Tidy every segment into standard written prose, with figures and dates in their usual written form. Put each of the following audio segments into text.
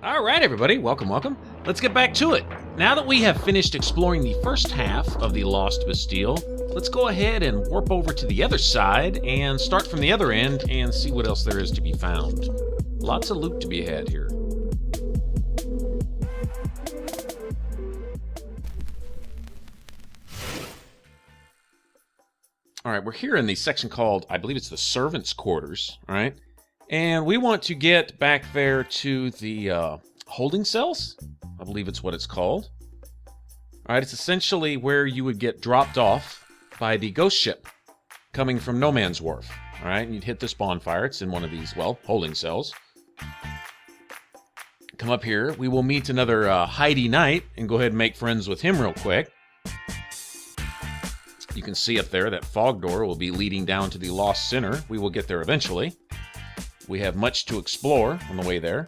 Alright everybody, welcome. Let's get back to it. Now that we have finished exploring the first half of the Lost Bastille, let's go ahead and warp over to the other side and start from the other end and see what else there is to be found. Lots of loot to be had here. Alright, we're here in the section called, I believe it's the Servants' Quarters, alright? And we want to get back there to the holding cells. I believe it's what it's called. Alright, it's essentially where you would get dropped off by the ghost ship coming from No Man's Wharf. Alright, and you'd hit this bonfire. It's in one of these, well, holding cells. Come up here. We will meet another Heidi Knight and go ahead and make friends with him real quick. You can see up there that fog door will be leading down to the Lost Center. We will get there eventually. We have much to explore on the way there.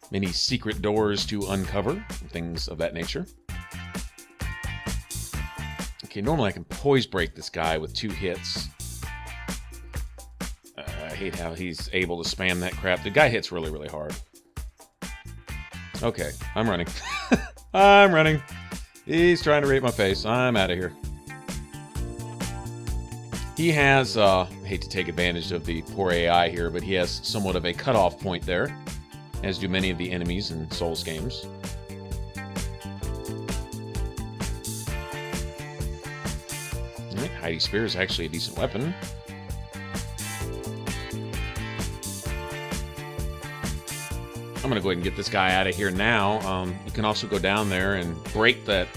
Many secret doors to uncover, things of that nature. Okay, normally I can poise break this guy with 2 hits. I hate how he's able to spam that crap. The guy hits really, really hard. Okay, I'm running. I'm running. He's trying to rape my face. I'm out of here. He has, I hate to take advantage of the poor AI here, but he has somewhat of a cutoff point there, as do many of the enemies in Souls games. Alright, Heidi Spear is actually a decent weapon. I'm gonna go ahead and get this guy out of here now. You can also go down there and break that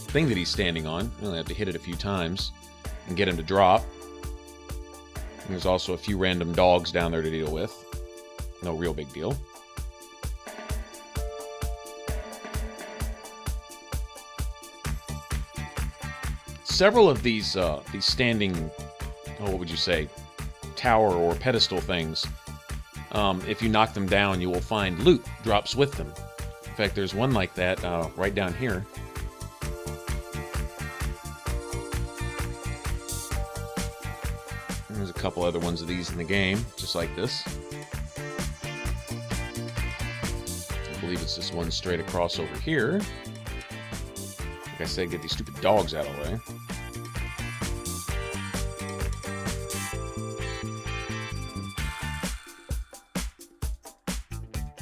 thing that he's standing on. You only have to hit it a few times and get him to drop. And there's also a few random dogs down there to deal with. No real big deal. Several of these standing, what would you say, tower or pedestal things, if you knock them down, you will find loot drops with them. In fact, there's one like that right down here. There's a couple other ones of these in the game, just like this. I believe it's this one straight across over here. Like I said, get these stupid dogs out of the way.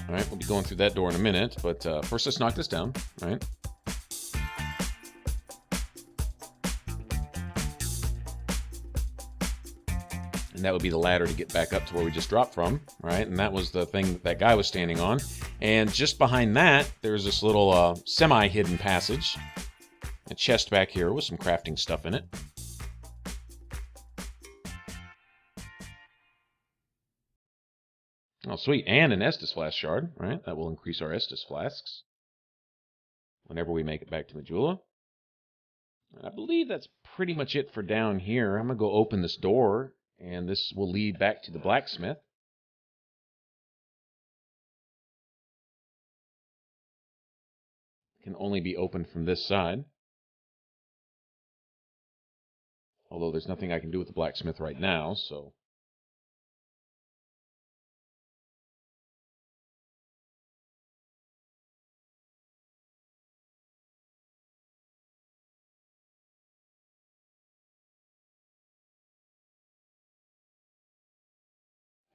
Alright, we'll be going through that door in a minute, but first let's knock this down, right? And that would be the ladder to get back up to where we just dropped from, right? And that was the thing that guy was standing on. And just behind that, there's this little semi-hidden passage. A chest back here with some crafting stuff in it. Oh, sweet. And an Estus flask shard, right? That will increase our Estus flasks whenever we make it back to Majula. And I believe that's pretty much it for down here. I'm going to go open this door, and this will lead back to the blacksmith. It can only be opened from this side. Although there's nothing I can do with the blacksmith right now, so...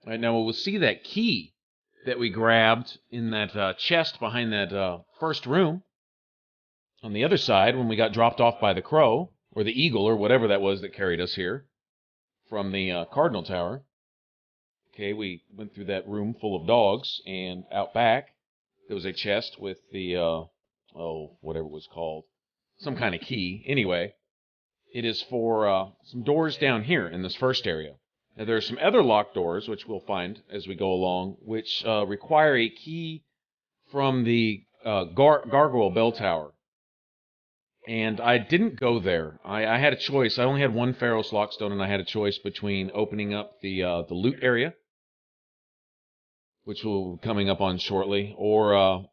All right, now we'll see that key that we grabbed in that chest behind that first room. On the other side, when we got dropped off by the crow, or the eagle, or whatever that was that carried us here, from the Cardinal Tower. Okay, we went through that room full of dogs, and out back, there was a chest with the, whatever it was called, some kind of key. Anyway, it is for some doors down here in this first area. Now, there are some other locked doors, which we'll find as we go along, which require a key from the Gargoyle Bell Tower. And I didn't go there. I had a choice. I only had one Pharos Lockstone, and I had a choice between opening up the loot area, which will be coming up on shortly, or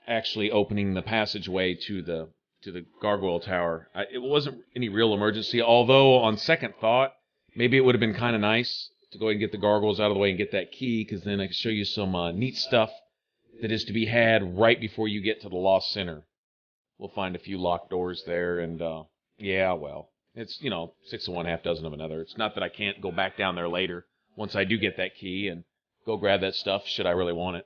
actually opening the passageway to the Gargoyle Tower. It wasn't any real emergency, although on second thought, maybe it would have been kind of nice to go ahead and get the gargoyles out of the way and get that key, because then I can show you some neat stuff that is to be had right before you get to the Lost Center. We'll find a few locked doors there, and yeah, well, it's, 6 of one, half dozen of another. It's not that I can't go back down there later once I do get that key and go grab that stuff should I really want it.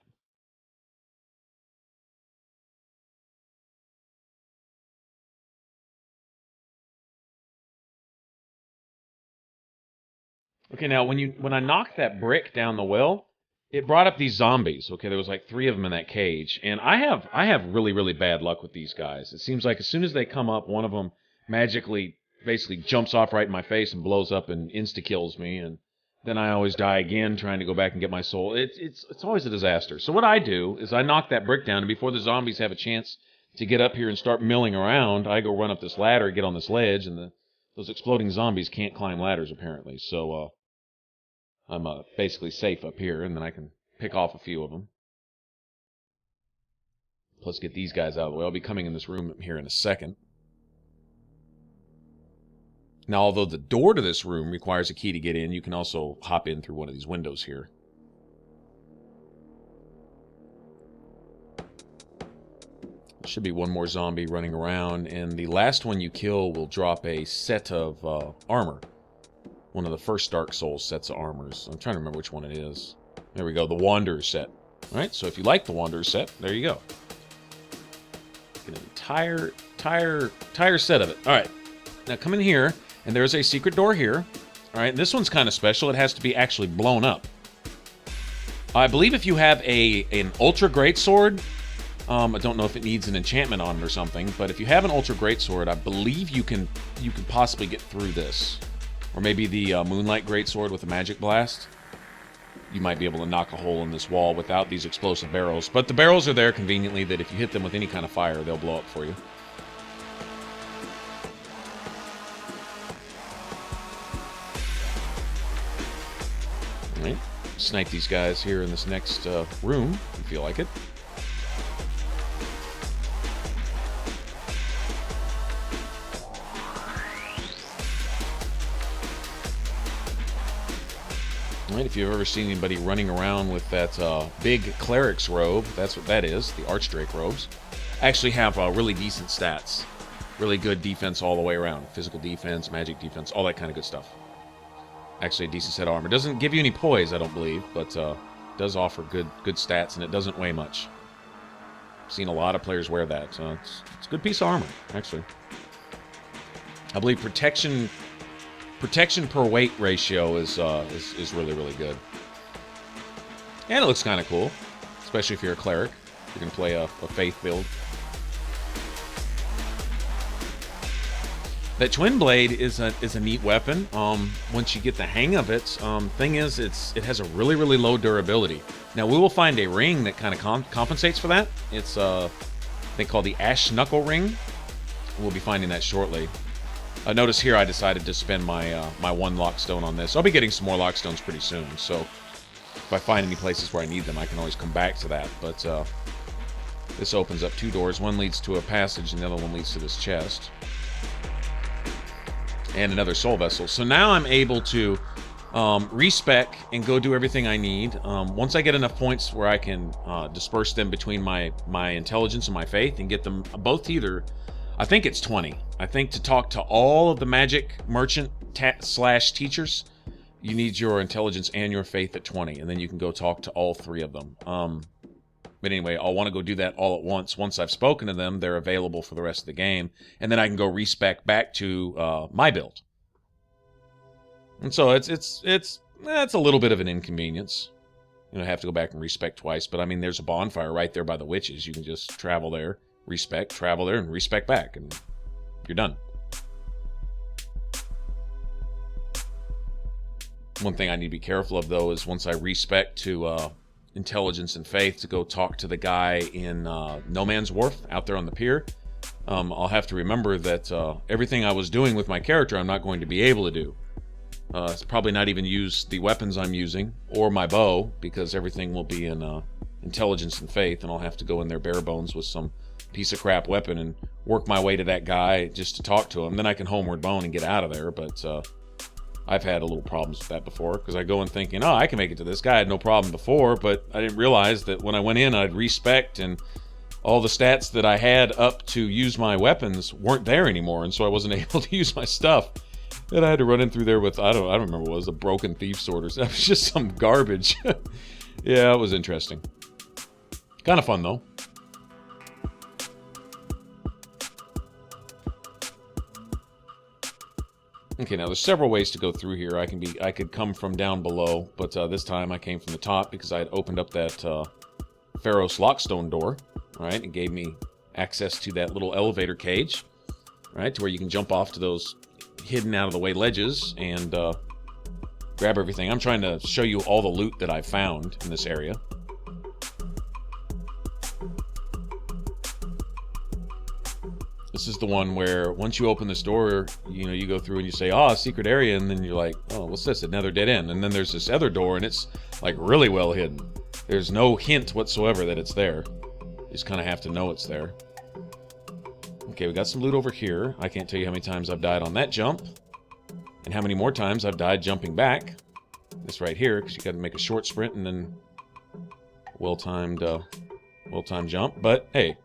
Okay, now when I knocked that brick down the well, it brought up these zombies. Okay, there was like 3 of them in that cage, and I have really, really bad luck with these guys. It seems like as soon as they come up, one of them magically basically jumps off right in my face and blows up and insta-kills me, and then I always die again trying to go back and get my soul. It's always a disaster. So what I do is I knock that brick down, and before the zombies have a chance to get up here and start milling around, I go run up this ladder, get on this ledge, and those exploding zombies can't climb ladders apparently. So I'm basically safe up here, and then I can pick off a few of them. Plus get these guys out of the way. I'll be coming in this room here in a second. Now, although the door to this room requires a key to get in, you can also hop in through one of these windows here. There should be one more zombie running around, and the last one you kill will drop a set of armor. One of the first Dark Souls sets of armors. I'm trying to remember which one it is. There we go, the Wanderer set. All right, so if you like the Wanderer set, there you go. Get an entire set of it. All right, now come in here, and there's a secret door here. All right, this one's kind of special. It has to be actually blown up. I believe if you have an Ultra Greatsword, I don't know if it needs an enchantment on it or something, but if you have an Ultra Greatsword, I believe you can possibly get through this. Or maybe the Moonlight Greatsword with a Magic Blast. You might be able to knock a hole in this wall without these explosive barrels. But the barrels are there conveniently that if you hit them with any kind of fire, they'll blow up for you. Alright, snipe these guys here in this next room, if you feel like it. Right, if you've ever seen anybody running around with that big cleric's robe, that's what that is, the Archdrake robes, actually have really decent stats. Really good defense all the way around. Physical defense, magic defense, all that kind of good stuff. Actually a decent set of armor. Doesn't give you any poise, I don't believe, but does offer good stats, and it doesn't weigh much. I've seen a lot of players wear that, so it's a good piece of armor, actually. I believe protection per weight ratio is really, really good. And it looks kind of cool, especially if you're a cleric. You can play a faith build. That twin blade is a neat weapon. Once you get the hang of it, thing is, it has a really, really low durability. Now we will find a ring that kind of compensates for that. It's they call the Ash Knuckle ring. We'll be finding that shortly. Notice here I decided to spend my my 1 lockstone on this. I'll be getting some more lockstones pretty soon, so if I find any places where I need them, I can always come back to that. But this opens up 2 doors. One leads to a passage, and the other one leads to this chest. And another soul vessel. So now I'm able to respec and go do everything I need. Once I get enough points where I can disperse them between my intelligence and my faith and get them both to either... I think it's 20. I think to talk to all of the magic merchant / teachers, you need your intelligence and your faith at 20, and then you can go talk to all 3 of them. But anyway, I'll want to go do that all at once. Once I've spoken to them, they're available for the rest of the game, and then I can go respec back to my build. And so it's a little bit of an inconvenience. You know, I have to go back and respec twice, but I mean, there's a bonfire right there by the witches. You can just travel there. Respec, travel there, and respec back, and you're done. One thing I need to be careful of, though, is once I respec to intelligence and faith to go talk to the guy in No Man's Wharf out there on the pier, I'll have to remember that everything I was doing with my character I'm not going to be able to do. It's probably not even use the weapons I'm using or my bow, because everything will be in intelligence and faith, and I'll have to go in there bare bones with some piece of crap weapon and work my way to that guy just to talk to him. Then I can homeward bone and get out of there, but I've had a little problems with that before, because I go in thinking, oh, I can make it to this guy. I had no problem before, but I didn't realize that when I went in, I'd respect, and all the stats that I had up to use my weapons weren't there anymore, and so I wasn't able to use my stuff. And I had to run in through there with, I don't remember what it was, a broken thief sword or something. It was just some garbage. Yeah, it was interesting. Kind of fun, though. Okay, now there's several ways to go through here. I could come from down below, but this time I came from the top because I had opened up that Pharos lockstone door, right? It gave me access to that little elevator cage, right? To where you can jump off to those hidden out of the way ledges and grab everything. I'm trying to show you all the loot that I found in this area. This is the one where once you open this door, you know, you go through and you say, oh, secret area, and then you're like, oh, what's this? Another dead end. And then there's this other door, and it's like really well hidden. There's no hint whatsoever that it's there. You just kind of have to know it's there. Okay, we got some loot over here. I can't tell you how many times I've died on that jump, and how many more times I've died jumping back. This right here, because you got to make a short sprint and then well-timed jump. But hey,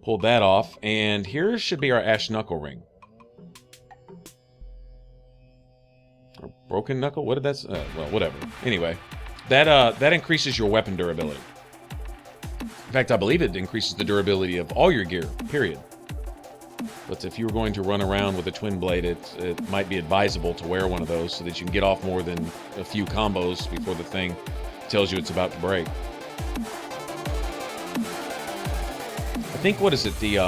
pulled that off, and here should be our ash knuckle ring. Or broken knuckle? What did that say? Well, whatever. Anyway, that increases your weapon durability. In fact, I believe it increases the durability of all your gear, period. But if you were going to run around with a twin blade, it might be advisable to wear one of those so that you can get off more than a few combos before the thing tells you it's about to break. I think, what is it, the,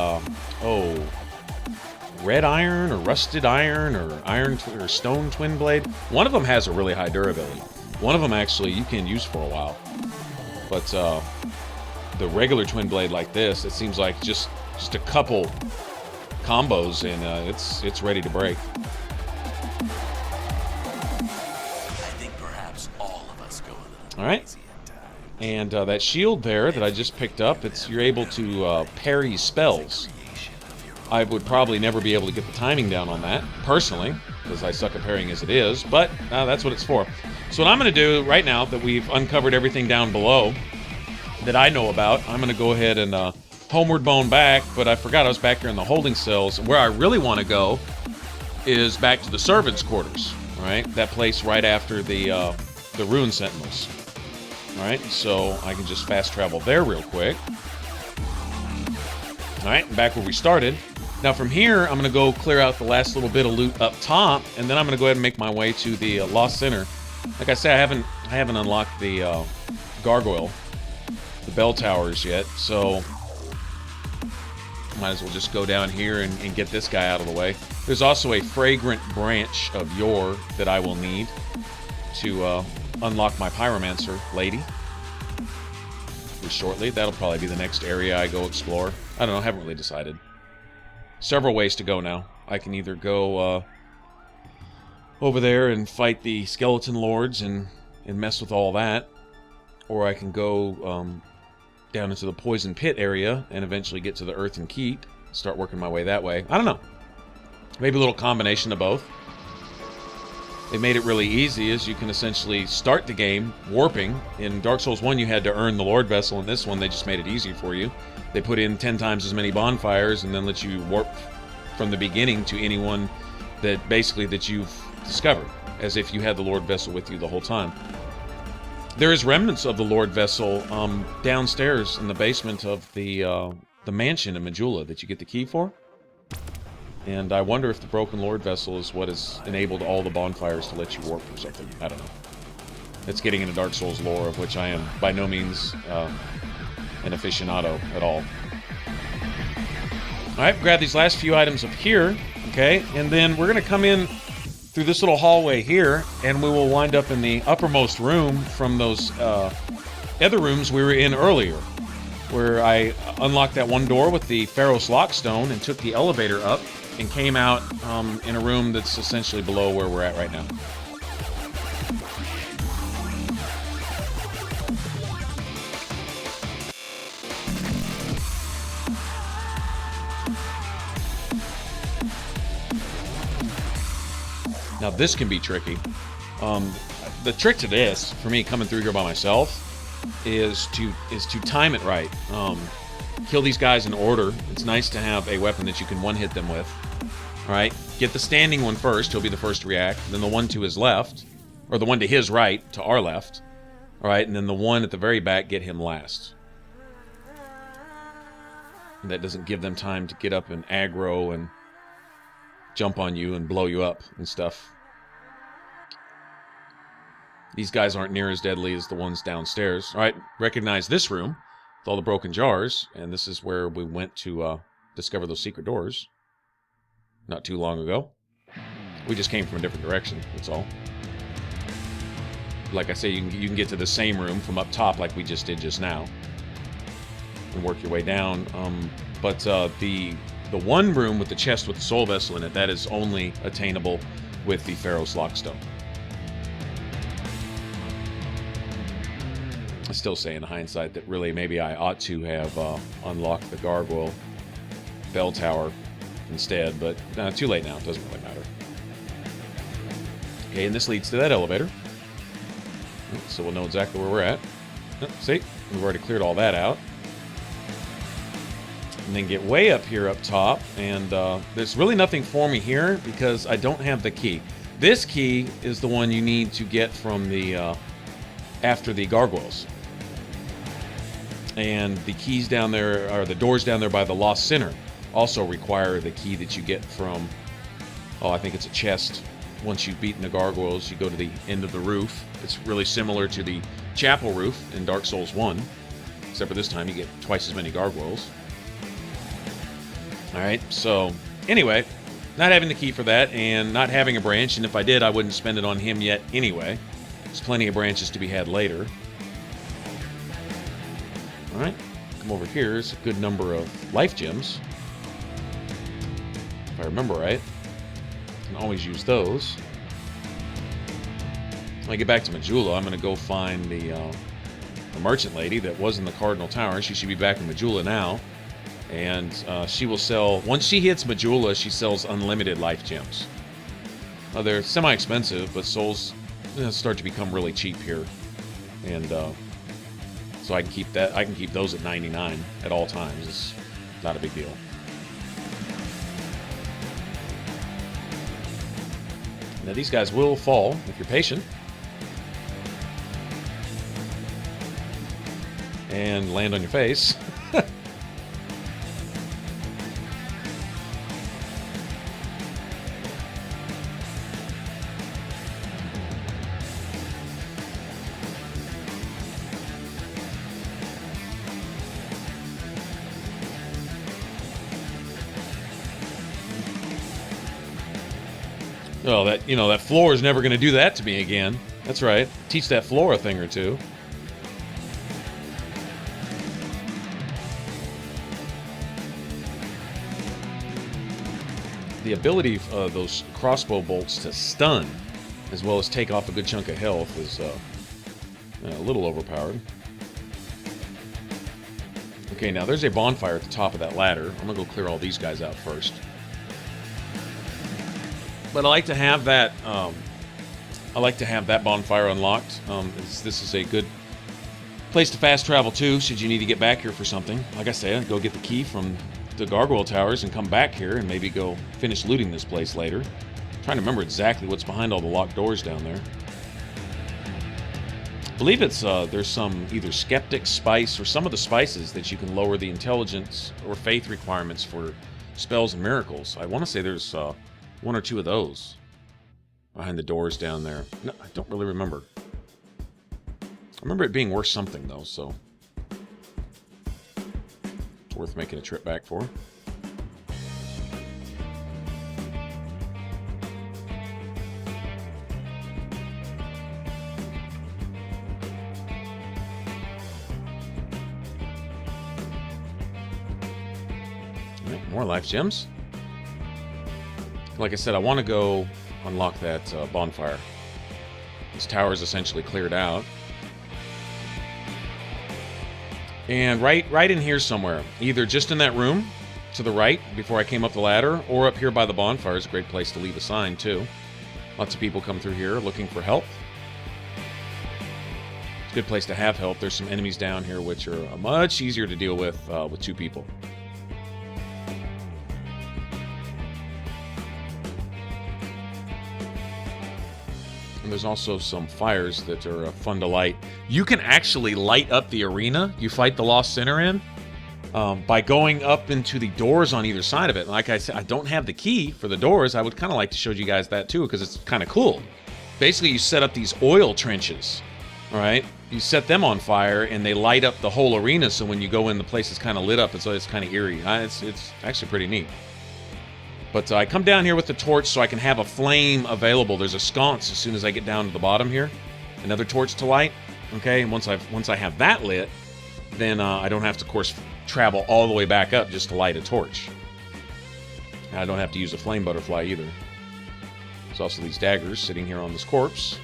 red iron or rusted iron or iron or stone twin blade? One of them has a really high durability. One of them, actually, you can use for a while. But, the regular twin blade like this, it seems like just a couple combos and it's ready to break. I think perhaps all of us go a little all right. crazy. And that shield there that I just picked up, you're able to parry spells. I would probably never be able to get the timing down on that, personally, because I suck at parrying as it is, but that's what it's for. So what I'm going to do right now that we've uncovered everything down below that I know about, I'm going to go ahead and homeward bone back, but I forgot I was back here in the holding cells. Where I really want to go is back to the servants' quarters, right? That place right after the Ruin Sentinels. Alright, so I can just fast travel there real quick. Alright, back where we started. Now from here, I'm going to go clear out the last little bit of loot up top, and then I'm going to go ahead and make my way to the Lost Center. Like I said, I haven't unlocked the gargoyle, the bell towers yet, so might as well just go down here and get this guy out of the way. There's also a fragrant branch of yore that I will need to unlock my pyromancer lady shortly. That'll probably be the next area I go explore. I don't know, I haven't really decided. Several ways to go now. I can either go over there and fight the skeleton lords and mess with all that, or I can go down into the poison pit area and eventually get to the earthen keep, start working my way that way. I don't know. Maybe a little combination of both. They made it really easy, as you can essentially start the game warping. In Dark Souls 1, you had to earn the Lord Vessel. In this one, they just made it easy for you. They put in 10 times as many bonfires and then let you warp from the beginning to anyone that you've discovered, as if you had the Lord Vessel with you the whole time. There is remnants of the Lord Vessel downstairs in the basement of the mansion in Majula that you get the key for. And I wonder if the broken Lord Vessel is what has enabled all the bonfires to let you warp or something. I don't know. It's getting into Dark Souls lore, of which I am by no means an aficionado at all. Alright, grab these last few items up here, okay? And then we're going to come in through this little hallway here, and we will wind up in the uppermost room from those other rooms we were in earlier, where I unlocked that one door with the Pharos lockstone and took the elevator up and came out in a room that's essentially below where we're at right now. Now this can be tricky. The trick to this, for me coming through here by myself, is to time it right. Kill these guys in order. It's nice to have a weapon that you can one-hit them with. All right, get the standing one first. He'll be the first to react. Then the one to his left, or the one to his right, to our left. All right, and then the one at the very back, get him last. And that doesn't give them time to get up and aggro and jump on you and blow you up and stuff. These guys aren't near as deadly as the ones downstairs. All right, recognize this room with all the broken jars, and this is where we went to discover those secret doors not too long ago. We just came from a different direction, that's all. Like I say, you can get to the same room from up top like we just did just now and work your way down. But the one room with the chest with the soul vessel in it, that is only attainable with the Pharaoh's Lockstone. I still say in hindsight that really maybe I ought to have unlocked the gargoyle bell tower instead, but too late now. It doesn't really matter. Okay, and this leads to that elevator. So we'll know exactly where we're at. See, we've already cleared all that out. And then get way up here up top, and there's really nothing for me here because I don't have the key. This key is the one you need to get from the after the gargoyles. And the keys down there, or the doors down there by the Lost Sinner, also require the key that you get from, I think it's a chest. Once you've beaten the gargoyles, you go to the end of the roof. It's really similar to the chapel roof in Dark Souls 1, except for this time you get twice as many gargoyles. Alright, so anyway, not having the key for that, and not having a branch, and if I did, I wouldn't spend it on him yet anyway. There's plenty of branches to be had later. Alright, come over here. There's a good number of life gems. If I remember right. Can always use those. When I get back to Majula, I'm going to go find the merchant lady that was in the Cardinal Tower. She should be back in Majula now. And she will sell... Once she hits Majula, she sells unlimited life gems. They're semi-expensive, but souls start to become really cheap here. And so I can keep that. I can keep those at 99 at all times. It's not a big deal. Now these guys will fall if you're patient. And land on your face. Oh, that floor is never going to do that to me again. That's right. Teach that floor a thing or two. The ability of those crossbow bolts to stun, as well as take off a good chunk of health, is a little overpowered. Okay, now there's a bonfire at the top of that ladder. I'm going to go clear all these guys out first. But I like to have that. Bonfire unlocked. This is a good place to fast travel to, should you need to get back here for something. Like I said, go get the key from the gargoyle towers and come back here and maybe go finish looting this place later. I'm trying to remember exactly what's behind all the locked doors down there. I believe it's there's some either skeptic spice or some of the spices that you can lower the intelligence or faith requirements for spells and miracles. I want to say there's one or two of those behind the doors down there. No, I don't really remember. I remember it being worth something, though, so it's worth making a trip back for. All right, more life gems. Like I said, I want to go unlock that bonfire. This tower is essentially cleared out. And right in here somewhere, either just in that room to the right before I came up the ladder, or up here by the bonfire is a great place to leave a sign too. Lots of people come through here looking for help. It's a good place to have help. There's some enemies down here which are much easier to deal with 2 people. And there's also some fires that are fun to light. You can actually light up the arena you fight the Lost Sinner in by going up into the doors on either side of it. Like I said, I don't have the key for the doors. I would kind of like to show you guys that too, because it's kind of cool. Basically, you set up these oil trenches, all right? You set them on fire, and they light up the whole arena, so when you go in, the place is kind of lit up, and so it's kind of eerie. It's actually pretty neat. But I come down here with the torch so I can have a flame available. There's a sconce as soon as I get down to the bottom here. Another torch to light. Okay, and once I have that lit, then I don't have to, of course, travel all the way back up just to light a torch. And I don't have to use a flame butterfly either. There's also these daggers sitting here on this corpse.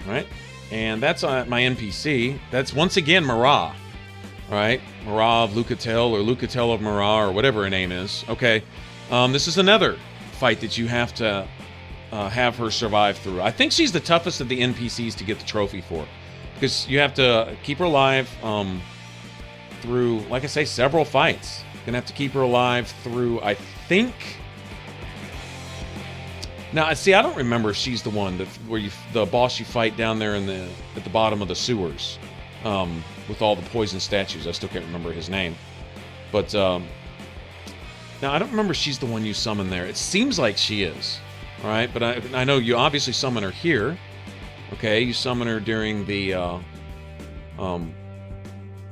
All right, and that's my NPC. That's once again Mohr. Alright, Mohr of Lucatel, or Lucatel of Mohr, or whatever her name is. Okay, this is another fight that you have to have her survive through. I think she's the toughest of the NPCs to get the trophy for. Because you have to keep her alive through, like I say, several fights. You're going to have to keep her alive through, I think... Now, see, I don't remember if she's the one where the boss you fight down there at the bottom of the sewers. With all the poison statues. I still can't remember his name. But, now, I don't remember if she's the one you summon there. It seems like she is. Alright, but I know you obviously summon her here. Okay, you summon her during the,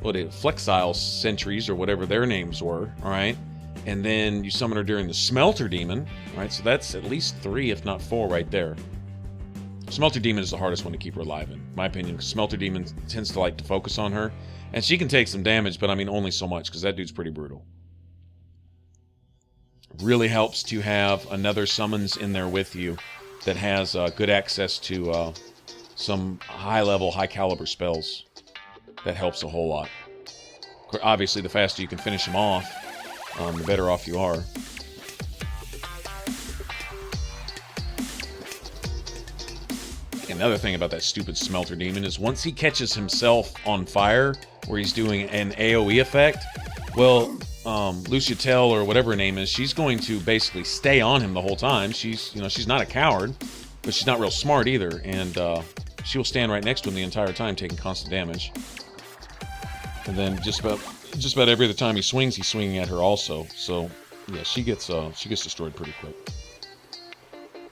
Flexile Sentries, or whatever their names were. Alright? And then you summon her during the Smelter Demon. Alright, so that's at least 3, if not 4, right there. Smelter Demon is the hardest one to keep her alive in my opinion, because Smelter Demon tends to like to focus on her. And she can take some damage, but I mean only so much, because that dude's pretty brutal. Really helps to have another summons in there with you that has good access to some high-level, high-caliber spells. That helps a whole lot. Obviously, the faster you can finish them off, the better off you are. Another thing about that stupid Smelter Demon is once he catches himself on fire, where he's doing an AoE effect, well, Lucatel, or whatever her name is, she's going to basically stay on him the whole time. She's not a coward, but she's not real smart either, and she will stand right next to him the entire time, taking constant damage. And then just about every other time he swings, he's swinging at her also. So yeah, she gets destroyed pretty quick.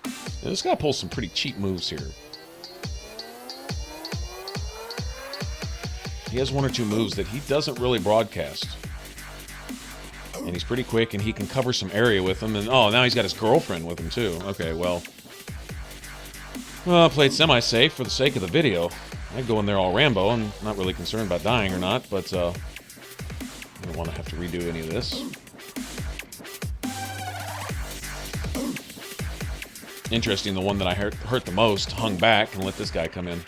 Now, this guy pulls some pretty cheap moves here. He has 1 or 2 moves that he doesn't really broadcast. And he's pretty quick, and he can cover some area with them. And oh, now he's got his girlfriend with him too. Okay, well, I played semi-safe for the sake of the video. I'd go in there all Rambo. I'm not really concerned about dying or not, but I don't want to have to redo any of this. Interesting, the one that I hurt the most hung back and let this guy come in.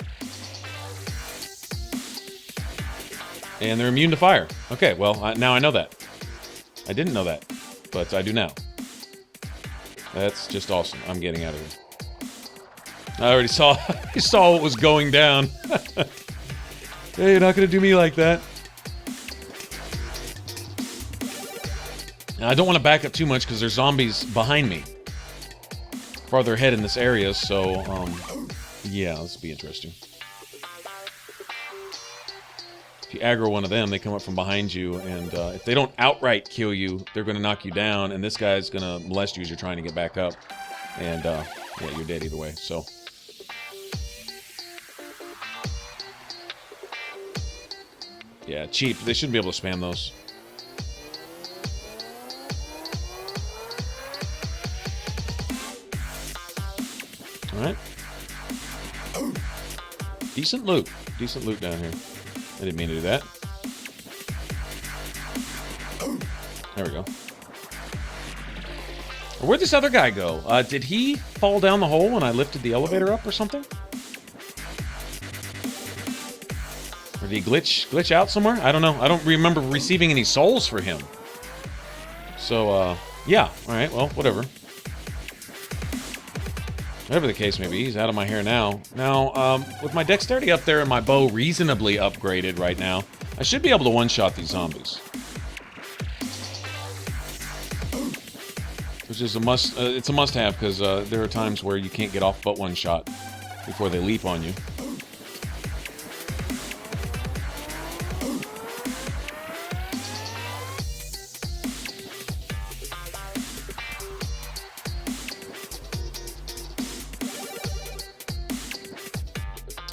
And they're immune to fire. Okay, well, now I know that. I didn't know that, but I do now. That's just awesome. I'm getting out of here. I already saw what was going down. Hey, you're not going to do me like that. Now, I don't want to back up too much because there's zombies behind me. Farther ahead in this area, so, yeah, this will be interesting. If you aggro one of them, they come up from behind you, and if they don't outright kill you, they're going to knock you down, and this guy's going to molest you as you're trying to get back up. And, yeah, you're dead either way, so... Yeah, cheap. They shouldn't be able to spam those. Alright. Decent loot. Decent loot down here. I didn't mean to do that. There we go. Where'd this other guy go? Did he fall down the hole when I lifted the elevator up or something? Or did he glitch out somewhere? I don't know. I don't remember receiving any souls for him. So, Yeah, alright, well, whatever. Whatever the case may be, he's out of my hair now. Now, with my dexterity up there and my bow reasonably upgraded right now, I should be able to one-shot these zombies. Which is a must, it's a must-have, because there are times where you can't get off but one shot before they leap on you.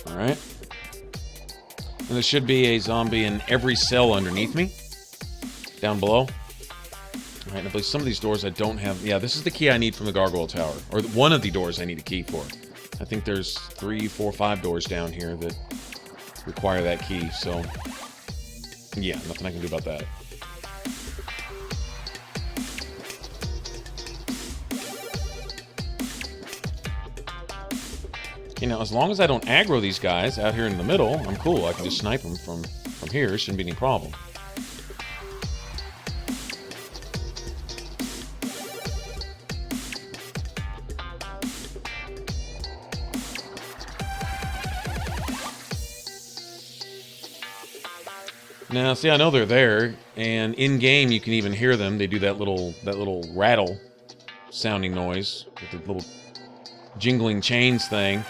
Alright. And there should be a zombie in every cell underneath me. Down below. Alright, I believe some of these doors I don't have... Yeah, this is the key I need from the Gargoyle Tower. Or one of the doors I need a key for. I think there's 3, 4, 5 doors down here that require that key, so... Yeah, nothing I can do about that. You know, as long as I don't aggro these guys out here in the middle, I'm cool. I can just snipe them from here. Shouldn't be any problem. Now, see, I know they're there, and in-game you can even hear them. They do that little rattle sounding noise with the little jingling chains thing.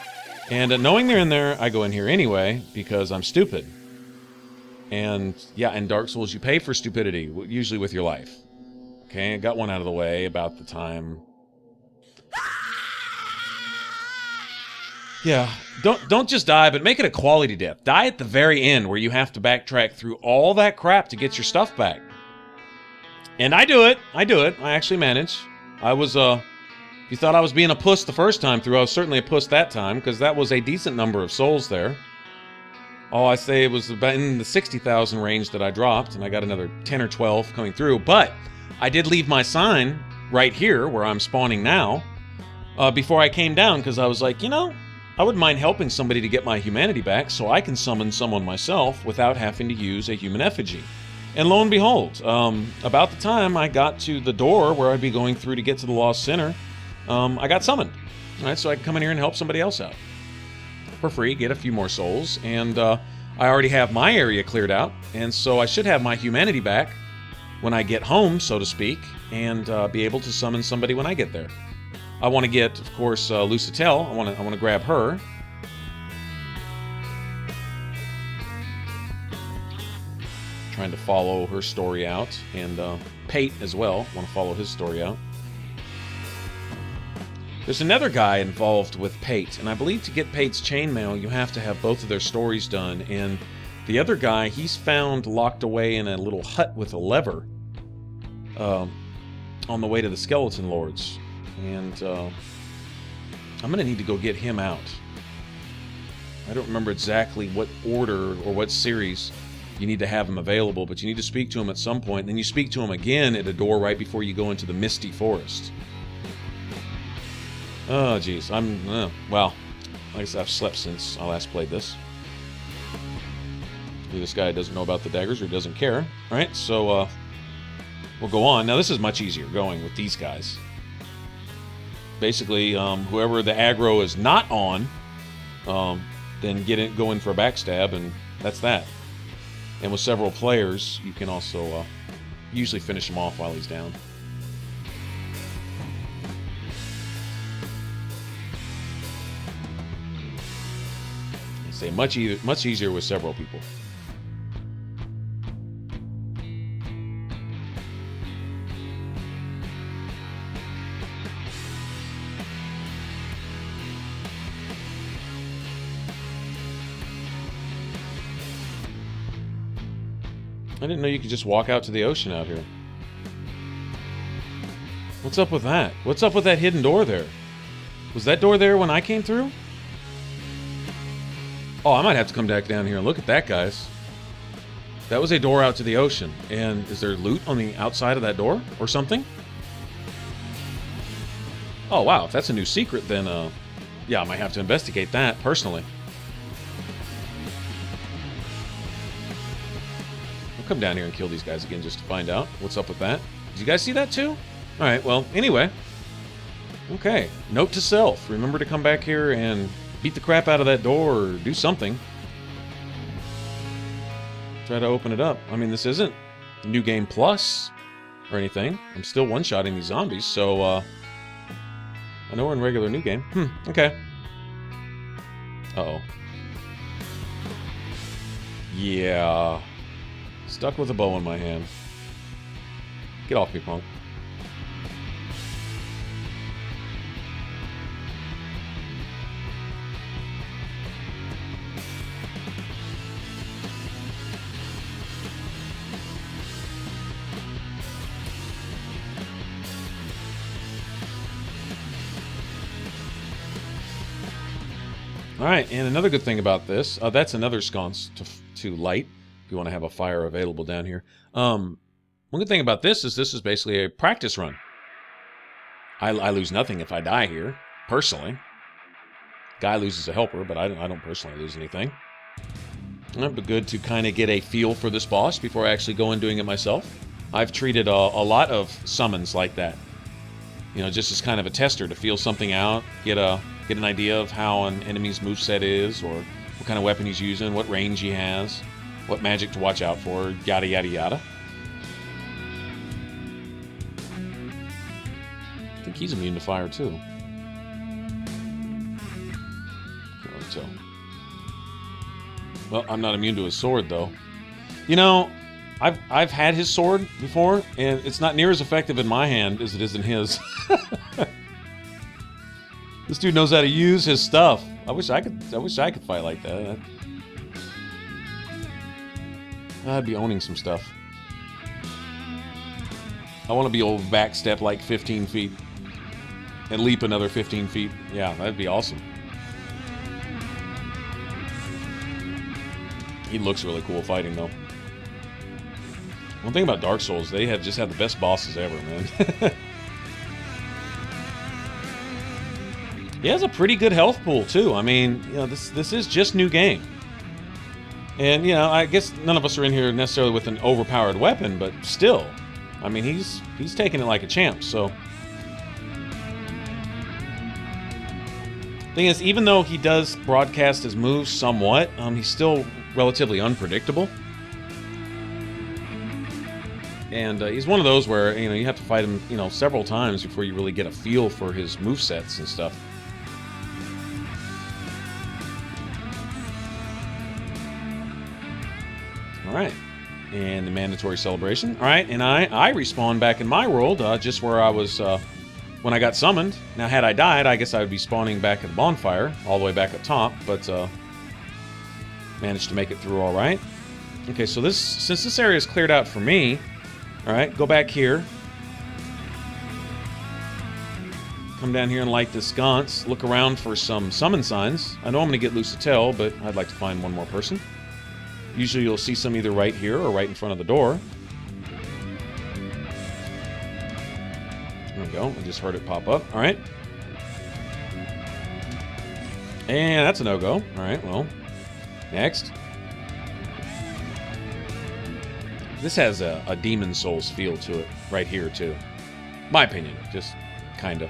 And knowing they're in there, I go in here anyway, because I'm stupid. And, yeah, in Dark Souls, you pay for stupidity, usually with your life. Okay, I got one out of the way about the time. Yeah, don't just die, but make it a quality death. Die at the very end, where you have to backtrack through all that crap to get your stuff back. And I do it. I actually manage. I was, if you thought I was being a puss the first time through, I was certainly a puss that time, because that was a decent number of souls there. Oh, I say it was about in the 60,000 range that I dropped, and I got another 10 or 12 coming through. But I did leave my sign right here, where I'm spawning now, before I came down, because I was like, you know, I wouldn't mind helping somebody to get my humanity back, so I can summon someone myself without having to use a human effigy. And lo and behold, about the time I got to the door where I'd be going through to get to the Lost Center, I got summoned. All right, so I can come in here and help somebody else out. For free, get a few more souls, and I already have my area cleared out, and so I should have my humanity back when I get home, so to speak, and be able to summon somebody when I get there. I want to get, of course, Lucitel. I want to grab her. Trying to follow her story out, and Pate as well. Want to follow his story out. There's another guy involved with Pate, and I believe to get Pate's chainmail, you have to have both of their stories done. And the other guy, he's found locked away in a little hut with a lever on the way to the Skeleton Lords. And I'm going to need to go get him out. I don't remember exactly what order or what series you need to have him available, but you need to speak to him at some point. Then you speak to him again at a door right before you go into the Misty Forest. Oh, geez. Well, I guess I've slept since I last played this. This guy doesn't know about the daggers or doesn't care. All right, so we'll go on. Now, this is much easier going with these guys. Basically, whoever the aggro is not on, then go in for a backstab, and that's that. And with several players, you can also usually finish him off while he's down. I say much easier with several people. I didn't know you could just walk out to the ocean out here. What's up with that? What's up with that hidden door there? Was that door there when I came through? Oh, I might have to come back down here and look at that, guys. That was a door out to the ocean. And is there loot on the outside of that door or something? Oh, wow. If that's a new secret, then, yeah, I might have to investigate that personally. Come down here and kill these guys again just to find out what's up with that. Did you guys see that too? Alright, well, anyway. Okay, note to self. Remember to come back here and beat the crap out of that door or do something. Try to open it up. I mean, this isn't New Game Plus or anything. I'm still one-shotting these zombies, so, I know we're in regular New Game. Okay. Uh-oh. Yeah. Stuck with a bow in my hand. Get off me, punk. Alright, and another good thing about this, that's another sconce to light, if you want to have a fire available down here. One good thing about this is basically a practice run. I lose nothing if I die here, personally. Guy loses a helper, but I don't personally lose anything. It'd be good to kind of get a feel for this boss before I actually go in doing it myself. I've treated a lot of summons like that. You know, just as kind of a tester to feel something out, get an idea of how an enemy's moveset is, or what kind of weapon he's using, what range he has, what magic to watch out for, yada yada yada. I think he's immune to fire too. Can't really tell. Well, I'm not immune to his sword though. You know, I've had his sword before, and it's not near as effective in my hand as it is in his. This dude knows how to use his stuff. I wish I could fight like that. I'd be owning some stuff. I want to be able to backstep like 15 feet and leap another 15 feet. Yeah, that'd be awesome. He looks really cool fighting though. One thing about Dark Souls, they just have the best bosses ever, man. He has a pretty good health pool too. I mean, you know, this is just New Game. And, you know, I guess none of us are in here necessarily with an overpowered weapon, but still. I mean, he's taking it like a champ, so. Thing is, even though he does broadcast his moves somewhat, he's still relatively unpredictable. And he's one of those where, you know, you have to fight him, you know, several times before you really get a feel for his movesets and stuff. Alright, and the mandatory celebration. Alright, and I respawn back in my world, just where I was when I got summoned. Now, had I died, I guess I would be spawning back at the bonfire, all the way back up top, but managed to make it through alright. Okay, so since this area is cleared out for me, alright, go back here. Come down here and light this sconce. Look around for some summon signs. I know I'm going to get Lucitel, but I'd like to find one more person. Usually you'll see some either right here or right in front of the door. There we go. I just heard it pop up. Alright. And that's a no-go. Alright, well. Next. This has a Demon Souls feel to it right here, too. My opinion. Just kinda.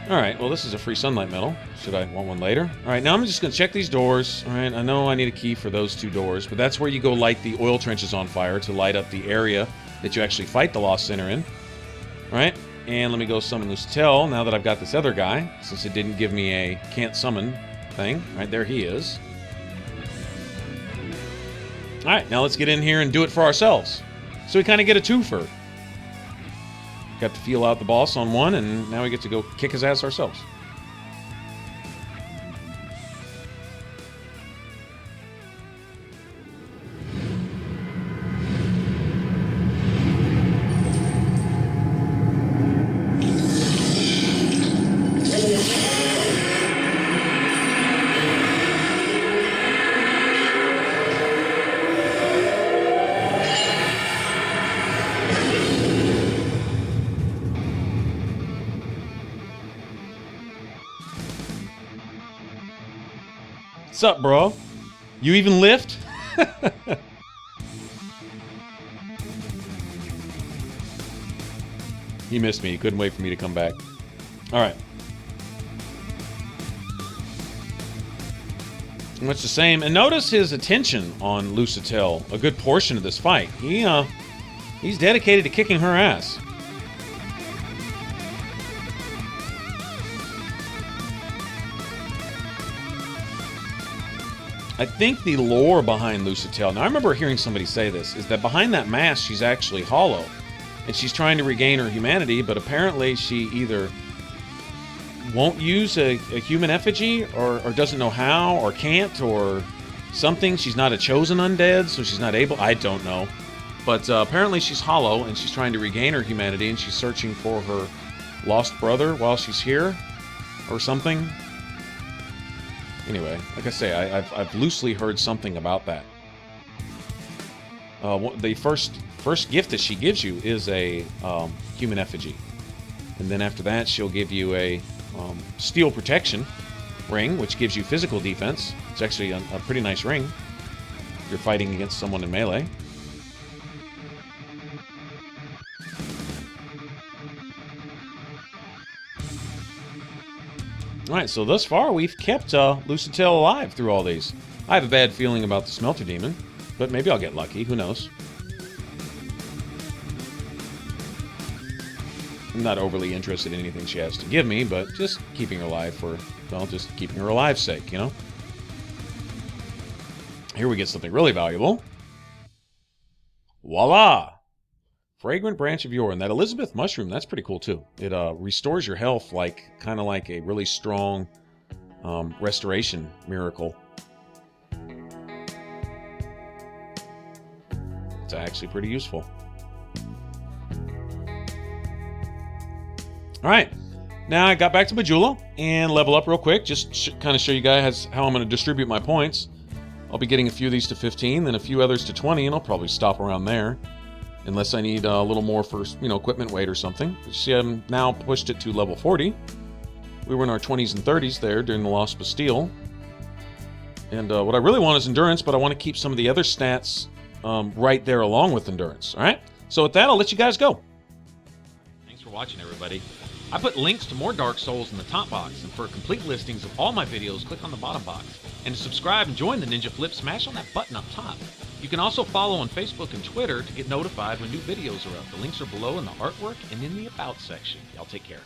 Alright, well this is a free sunlight medal. Should I want one later? Alright, now I'm just going to check these doors. Alright, I know I need a key for those two doors, but that's where you go light the oil trenches on fire to light up the area that you actually fight the Lost Sinner in. Alright, and let me go summon Lucitel now that I've got this other guy, since it didn't give me a can't summon thing. Alright, there he is. Alright, now let's get in here and do it for ourselves. So we kind of get a twofer. Got to feel out the boss on one, and now we get to go kick his ass ourselves. What's up, bro? You even lift? He missed me. He couldn't wait for me to come back. All right. Much the same. And notice his attention on Lusatel a good portion of this fight. He's dedicated to kicking her ass. I think the lore behind Lusatel, now I remember hearing somebody say this, is that behind that mask she's actually hollow. And she's trying to regain her humanity, but apparently she either won't use a human effigy, or doesn't know how, or can't, or something. She's not a chosen undead, so she's not able. I don't know. But apparently she's hollow, and she's trying to regain her humanity, and she's searching for her lost brother while she's here, or something. Anyway, like I say, I've loosely heard something about that. The first gift that she gives you is a human effigy. And then after that, she'll give you a steel protection ring, which gives you physical defense. It's actually a pretty nice ring if you're fighting against someone in melee. Alright, so thus far we've kept Lusatel alive through all these. I have a bad feeling about the Smelter Demon, but maybe I'll get lucky, who knows. I'm not overly interested in anything she has to give me, but just keeping her alive for, well, just keeping her alive's sake, you know? Here we get something really valuable. Voila! Fragrant Branch of Yore. And that Elizabeth mushroom, that's pretty cool too. It restores your health kind of like a really strong restoration miracle. It's actually pretty useful. Alright, now I got back to Bajula and level up real quick, just kind of show you guys how I'm going to distribute my points. I'll be getting a few of these to 15, then a few others to 20, and I'll probably stop around there. Unless I need a little more for, equipment weight or something. But you see, I'm now pushed it to level 40. We were in our 20s and 30s there during the Lost Bastille. And what I really want is endurance, but I want to keep some of the other stats right there along with endurance. All right? So with that, I'll let you guys go. Thanks for watching, everybody. I put links to more Dark Souls in the top box, and for complete listings of all my videos, click on the bottom box. And to subscribe and join the Ninja Flip, smash on that button up top. You can also follow on Facebook and Twitter to get notified when new videos are up. The links are below in the artwork and in the About section. Y'all take care.